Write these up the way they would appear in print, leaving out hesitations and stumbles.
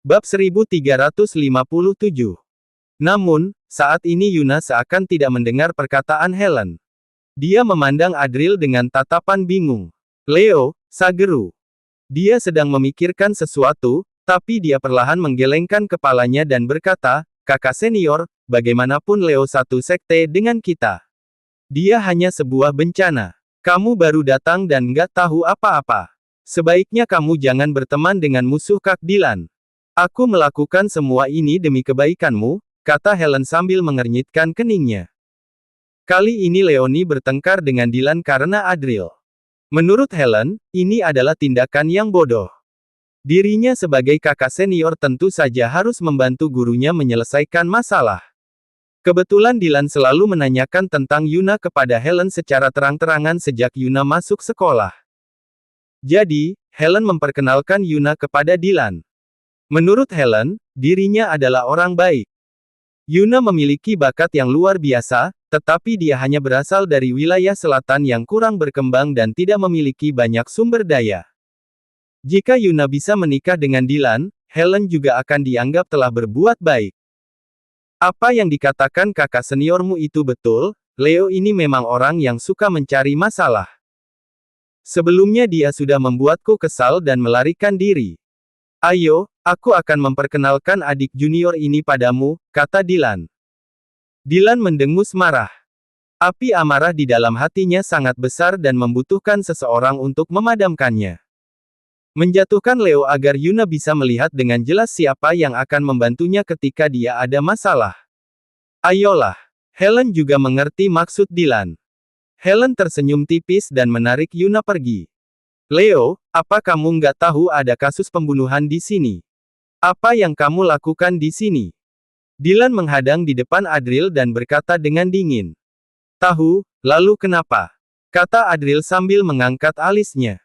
Bab 1357. Namun, saat ini Yuna seakan tidak mendengar perkataan Helen. Dia memandang Adril dengan tatapan bingung. Leo, Sageru. Dia sedang memikirkan sesuatu, tapi dia perlahan menggelengkan kepalanya dan berkata, "Kakak senior, bagaimanapun Leo satu sekte dengan kita. Dia hanya sebuah bencana. Kamu baru datang dan nggak tahu apa-apa. Sebaiknya kamu jangan berteman dengan musuh Kak Dylan." "Aku melakukan semua ini demi kebaikanmu," kata Helen sambil mengernyitkan keningnya. Kali ini Leonie bertengkar dengan Dylan karena Adril. Menurut Helen, ini adalah tindakan yang bodoh. Dirinya sebagai kakak senior tentu saja harus membantu gurunya menyelesaikan masalah. Kebetulan Dylan selalu menanyakan tentang Yuna kepada Helen secara terang-terangan sejak Yuna masuk sekolah. Jadi, Helen memperkenalkan Yuna kepada Dylan. Menurut Helen, dirinya adalah orang baik. Yuna memiliki bakat yang luar biasa, tetapi dia hanya berasal dari wilayah selatan yang kurang berkembang dan tidak memiliki banyak sumber daya. Jika Yuna bisa menikah dengan Dylan, Helen juga akan dianggap telah berbuat baik. "Apa yang dikatakan kakak seniormu itu betul, Leo ini memang orang yang suka mencari masalah. Sebelumnya dia sudah membuatku kesal dan melarikan diri. Ayo, aku akan memperkenalkan adik junior ini padamu," kata Dylan. Dylan mendengus marah. Api amarah di dalam hatinya sangat besar dan membutuhkan seseorang untuk memadamkannya. Menjatuhkan Leo agar Yuna bisa melihat dengan jelas siapa yang akan membantunya ketika dia ada masalah. Ayolah. Helen juga mengerti maksud Dylan. Helen tersenyum tipis dan menarik Yuna pergi. "Leo, apa kamu nggak tahu ada kasus pembunuhan di sini? Apa yang kamu lakukan di sini?" Dylan menghadang di depan Adril dan berkata dengan dingin. "Tahu, lalu kenapa?" kata Adril sambil mengangkat alisnya.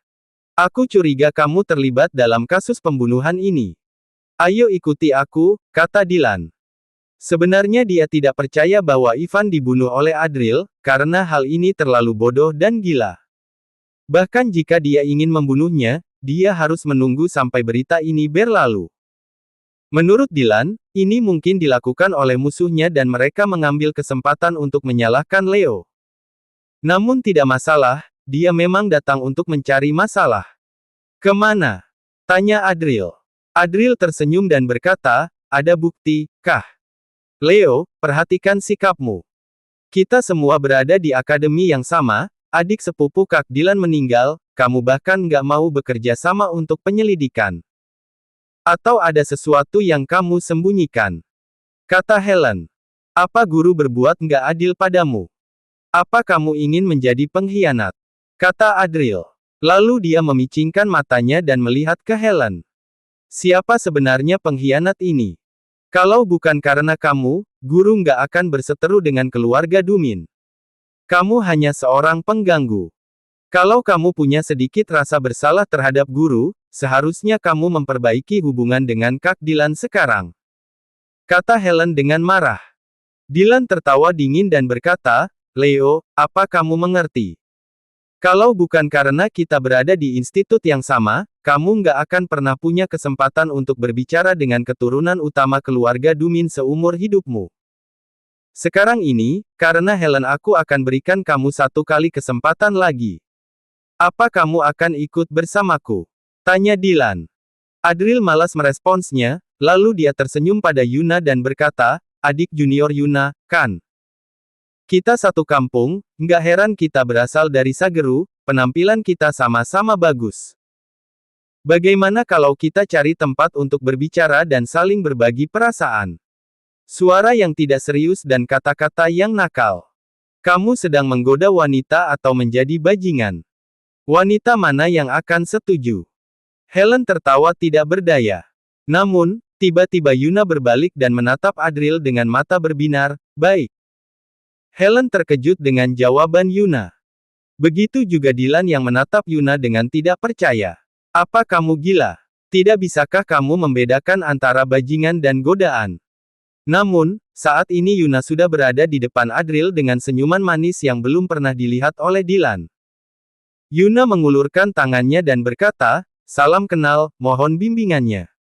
"Aku curiga kamu terlibat dalam kasus pembunuhan ini. Ayo ikuti aku," kata Dylan. Sebenarnya dia tidak percaya bahwa Ivan dibunuh oleh Adril, karena hal ini terlalu bodoh dan gila. Bahkan jika dia ingin membunuhnya, dia harus menunggu sampai berita ini berlalu. Menurut Dylan, ini mungkin dilakukan oleh musuhnya dan mereka mengambil kesempatan untuk menyalahkan Leo. Namun tidak masalah, dia memang datang untuk mencari masalah. "Kemana?" tanya Adril. Adril tersenyum dan berkata, "Ada bukti, kah? Leo, perhatikan sikapmu. Kita semua berada di akademi yang sama. Adik sepupu Kak Dylan meninggal, kamu bahkan nggak mau bekerja sama untuk penyelidikan. Atau ada sesuatu yang kamu sembunyikan?" kata Helen. "Apa guru berbuat nggak adil padamu? Apa kamu ingin menjadi pengkhianat?" kata Adril. Lalu dia memicingkan matanya dan melihat ke Helen. "Siapa sebenarnya pengkhianat ini? Kalau bukan karena kamu, guru nggak akan berseteru dengan keluarga Dumin. Kamu hanya seorang pengganggu. Kalau kamu punya sedikit rasa bersalah terhadap guru, seharusnya kamu memperbaiki hubungan dengan Kak Dylan sekarang," kata Helen dengan marah. Dylan tertawa dingin dan berkata, "Leo, apa kamu mengerti? Kalau bukan karena kita berada di institut yang sama, kamu nggak akan pernah punya kesempatan untuk berbicara dengan keturunan utama keluarga Dumin seumur hidupmu. Sekarang ini, karena Helen aku akan berikan kamu satu kali kesempatan lagi. Apa kamu akan ikut bersamaku?" tanya Dylan. Adril malas meresponsnya, lalu dia tersenyum pada Yuna dan berkata, "Adik junior Yuna, kan? Kita satu kampung, nggak heran kita berasal dari Sageru, penampilan kita sama-sama bagus. Bagaimana kalau kita cari tempat untuk berbicara dan saling berbagi perasaan? Suara yang tidak serius dan kata-kata yang nakal. Kamu sedang menggoda wanita atau menjadi bajingan? Wanita mana yang akan setuju?" Helen tertawa tidak berdaya. Namun, tiba-tiba Yuna berbalik dan menatap Adril dengan mata berbinar, "Baik." Helen terkejut dengan jawaban Yuna. Begitu juga Dylan yang menatap Yuna dengan tidak percaya. "Apa kamu gila? Tidak bisakah kamu membedakan antara bajingan dan godaan?" Namun, saat ini Yuna sudah berada di depan Adril dengan senyuman manis yang belum pernah dilihat oleh Dylan. Yuna mengulurkan tangannya dan berkata, "Salam kenal, mohon bimbingannya."